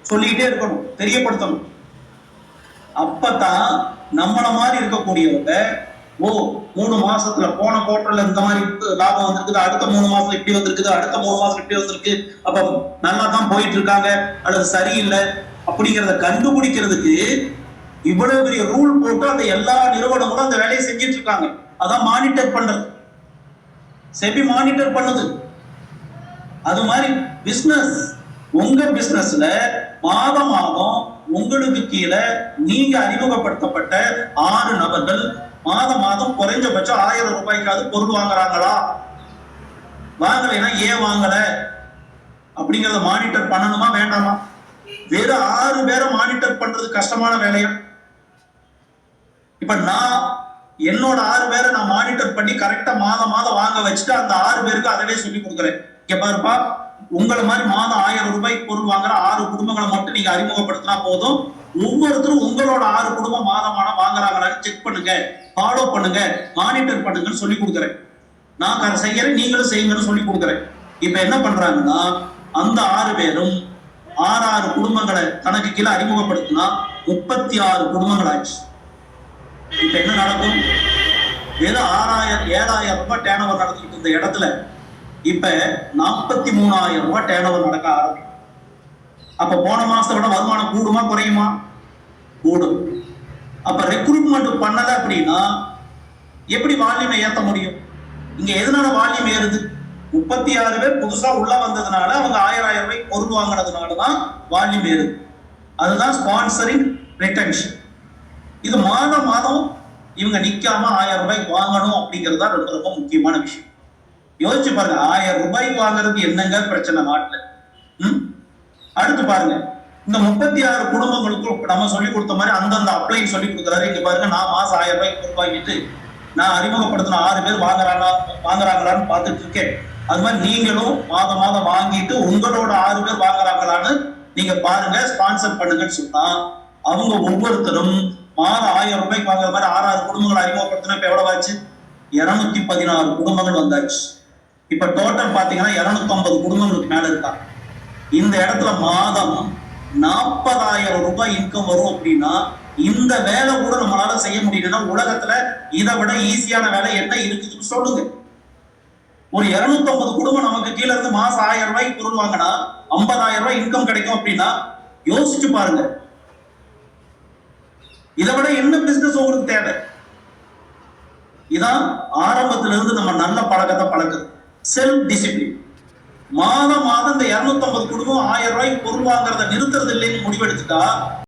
சொல்லிக்கிட்டே இருக்கணும், தெரியப்படுத்தணும். அப்பதான் நம்மள மாதிரி இருக்கக்கூடியவங்க, ஓ 3 மாசத்துல போன குவார்டர்ல இந்த மாதிரி லாபம் வந்திருக்குது, அடுத்த 3 மாசம் இப்படி வந்திருக்குது, அடுத்த 3 மாசம் இப்படி வந்திருக்கு, அப்ப நல்லா தான் போயிட்டு இருக்காங்க அல்லது சரியில்லை அப்படிங்கிறத கண்டுபிடிக்கிறதுக்கு இவ்வளவு பெரிய ரூல் போட்டு அந்த எல்லா நிறுவனங்களும் அந்த வேலையை செஞ்சிட்டு இருக்காங்க. அதான் மானிட்டர் பண்றது, செபி மானிட்டர் பண்ணுது. அது மாதிரி பிசினஸ், உங்க பிசினஸ்ல மாதம் மாதம் உங்களுக்கு கீழே நீங்க அறிமுகப்படுத்தப்பட்ட 6 நபர்கள் மாதம் மாதம் குறைஞ்சபட்சம் 1000 ரூபாய்க்காவது பொருள் வாங்குறாங்களா, வாங்கலைன்னா ஏன் வாங்கல அப்படிங்கறத மானிட்டர் பண்ணணுமா வேண்டாமா? வேற 6 பேரை மானிட்டர் பண்றது கஷ்டமான வேலையா? இப்ப நான் என்னோட 6 பேரை நான் மானிட்டர் பண்ணி கரெக்டா மாதம் மாதம் வாங்க வச்சுட்டு அந்த 6 பேருக்கு அதவே சொல்லி கொடுக்குறேன். இங்க பாருப்பா, உங்களை மாதிரி மாதம் 1000 ரூபாய்க்கு பொருள் வாங்குற 6 குடும்பங்களை மட்டும் நீங்க அறிமுகப்படுத்தினா போதும். ஒவ்வொருத்தரும் உங்களோட 6 குடும்பம் மாதமான வாங்குறாங்களான்னு செக் பண்ணுங்க, ஃபாலோ பண்ணுங்க, மானிட்டர் பண்ணுங்கன்னு சொல்லி கொடுக்குறேன். நான் செய்யறேன், நீங்களும் செய்யுங்கன்னு சொல்லி கொடுக்குறேன். இப்ப என்ன பண்றாங்கன்னா, அந்த 6 பேரும் 6 குடும்பங்களை தனக்கு கீழே அறிமுகப்படுத்தினா 36 குடும்பங்கள் ஆச்சு. இப்ப என்ன நடக்கும்? வெறும் 7,000 ரூபாய் டேர்ன் ஓவர் நடந்துட்டு இருந்த இடத்துல இப்ப 43,000 ரூபாய் டேர்ன் ஓவர் நடக்க ஆரம்பிக்கும். அப்ப போன மாசத்தை விட வருமானம் கூடுமா குறையுமா? கூடும். அப்ப ரெக்ரூட்மெண்ட் பண்ணல அப்படின்னா எப்படி வால்யூமை ஏற்ற முடியும்? இங்க எதனால வால்யூம் ஏறுது? 36 பேர் புதுசா உள்ள வந்ததுனால அவங்க 1000 ரூபாய்க்கு பொருள் வாங்கினதுனாலதான் வால்யூம் ஏறுது. அதுதான் ஸ்பான்சரிங் ரிட்டன்ஷன். இது மாதம் மாதம் இவங்க நிக்காம 1000 ரூபாய்க்கு வாங்கணும் அப்படிங்கிறது தான் ரொம்ப ரொம்ப முக்கியமான விஷயம். யோசிச்சு பாருங்க, 1000 ரூபாய்க்கு வாங்குறதுக்கு என்னங்க பிரச்சனை நாட்டுல? அடுத்து பாருங்க, இந்த 36 குடும்பங்களுக்கும் நம்ம சொல்லி கொடுத்த மாதிரி அந்தந்த அப்ளை சொல்லி கொடுக்குறாரு. இங்க பாருங்க, நான் மாசம் 1000 ரூபாய்க்கு பொருள் வாங்கிட்டு நான் அறிமுகப்படுத்தின 6 பேர் வாங்குறாங்களான்னு பார்த்துட்டு இருக்கேன். அது மாதிரி நீங்களும் மாதம் மாதம் வாங்கிட்டு உங்களோட 6 பேர் வாங்குறாங்களான்னு நீங்க பாருங்க, ஸ்பான்சர் பண்ணுங்கன்னு சொன்னா அவங்க ஒவ்வொருத்தரும் மாதம் 1000 ரூபாய்க்கு வாங்குற மாதிரி 6 குடும்பங்களை அறிமுகப்படுத்தினா இப்ப எவ்வளவு ஆச்சு? 216 குடும்பங்கள் வந்தாச்சு. இப்ப டோட்டல் பாத்தீங்கன்னா 250 குடும்பங்களுக்கு மேல இருக்காங்க. இந்த இடத்துல மாதம் 40,000 ரூபாய் இன்கம் வரும் அப்படின்னா இந்த வேலை கூட நம்மளால செய்ய முடியலன்னா உலகத்துல இதை விட ஈஸியான வேலை என்ன இருக்குதுன்னு சொல்லுங்க. ஒரு 250 குடும்பம் நமக்கு கீழே இருந்து மாசம் 1000 ரூபாய்க்கு பொருள் வாங்கினா 50,000 ரூபாய் இன்கம் கிடைக்கும் அப்படின்னா யோசிச்சு பாருங்க, இதை விட என்ன பிசினஸ் உங்களுக்கு தேவை? இதான் ஆரம்பத்துல இருந்து நம்ம நல்ல பழக்கத்தை பழக்குது, செல்ஃப் டிசிப்ளின். மாதம் மாதம் இந்த 250 குடும்பம் 1000 ரூபாய்க்கு பொருள் வாங்குறத நிறுத்துறது இல்லைன்னு முடிவெடுத்துட்டா